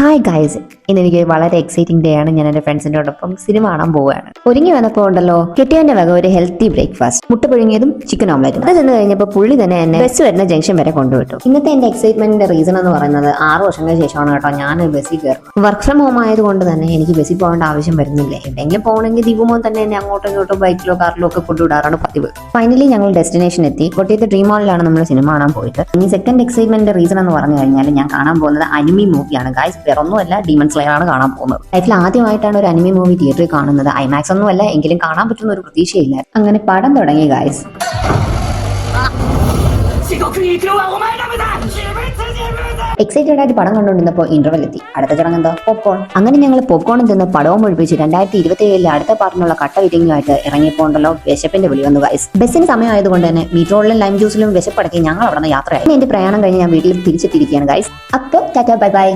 Hi guys, ഇന്നെനിക്ക് വളരെ exciting day ആണ്. ഞാൻ എന്റെ ഫ്രണ്ട്സിനോടൊപ്പം സിനിമ കാണാൻ പോവുകയാണ്. ഒരുങ്ങി വന്നപ്പോൾ ഉണ്ടല്ലോ കെട്ടിയവന്റെ വക ഒരു ഹെൽത്തി ബ്രേക്ക്ഫാസ്റ്റ്, മുട്ട പുഴുങ്ങിയതും ചിക്കൻ ഓംലെറ്റും. അത് ചെന്ന് കഴിഞ്ഞപ്പോൾ പുള്ളി തന്നെ എന്നെ ബസ് വരുന്ന ജംഗ്ഷൻ വരെ കൊണ്ടുവിട്ടു. ഇന്നത്തെ എന്റെ എക്സൈറ്റ്മെന്റിന്റെ റീസൺ എന്ന് പറയുന്നത് 6 വർഷങ്ങൾക്ക് ശേഷമാണ് കേട്ടോ ഞാൻ ബസ്സിൽ കയറുന്നത്. വർക്ക് ഫ്രം ഹോം ആയതുകൊണ്ട് തന്നെ എനിക്ക് ബസ്സിൽ പോകേണ്ട ആവശ്യം വരുന്നില്ല. എവിടെയെങ്കിലും പോകണമെങ്കിൽ ദീപുമോൻ തന്നെ എന്നെ അങ്ങോട്ടും ഇങ്ങോട്ടും ബൈക്കിലോ കാറിലോ ഒക്കെ കൊണ്ടുവിടാറാണ് പതിവ്. ഫൈനലി ഞങ്ങൾ ഡെസ്റ്റിനേഷൻ എത്തി. കൊട്ടിയത്തെ ഡ്രീം മാളിലാണ് നമ്മൾ സിനിമ കാണാൻ പോയിട്ട്. ഇനി സെക്കൻഡ് എക്സൈറ്റ്മെന്റിന്റെ റീസൺ എന്ന് പറഞ്ഞു കഴിഞ്ഞാൽ ഞാൻ കാണാൻ പോകുന്നത് അനിമി മൂവിയാണ് ഗൈസ്. വേറൊന്നുമല്ല, ഡീമൺ സ്ലെയർ ആണ് കാണാൻ പോകുന്നത്. ലൈഫിൽ ആദ്യമായിട്ടാണ് ഒരു അനിമി മൂവി തിയേറ്ററിൽ കാണുന്നത്. ഐമാക്സ് ഒന്നും അല്ല, എങ്കിലും കാണാൻ പറ്റുന്ന ഒരു പ്രതീക്ഷയില്ല. അങ്ങനെ പടം തുടങ്ങി ഗൈസ്. എക്സൈറ്റഡ് ആയിട്ട് പടം കണ്ടുകൊണ്ടിരുന്നപ്പോൾ ഇന്റർവെൽ എത്തി. അടുത്ത ചടങ്ങ് എന്താ? പോപ്കോൺ. അങ്ങനെ ഞങ്ങൾ പോപ്കോണും തിന്ന് പടവും ഒഴിപ്പിച്ച് 2027 അടുത്ത പാർട്ടിനുള്ള കട്ട വിറ്റിങ്ങുമായിട്ട് ഇറങ്ങിയപ്പോൾ ഉണ്ടല്ലോ വിശപ്പിന്റെ വിളി വന്നു ഗൈസ്. ബസ്സിന് സമയമായതുകൊണ്ട് തന്നെ മീറ്ററോളിലും ലൈം ജ്യൂസിലും വിശപ്പടക്കി ഞങ്ങൾ അവിടെ നിന്ന് യാത്രയായി. എന്റെ പ്രയാണം കഴിഞ്ഞ് ഞാൻ വീട്ടിൽ തിരിച്ചെത്തിയിരിക്കുകയാണ് ഗൈസ്. അപ്പോൾ ടാറ്റാ ബൈ ബൈ.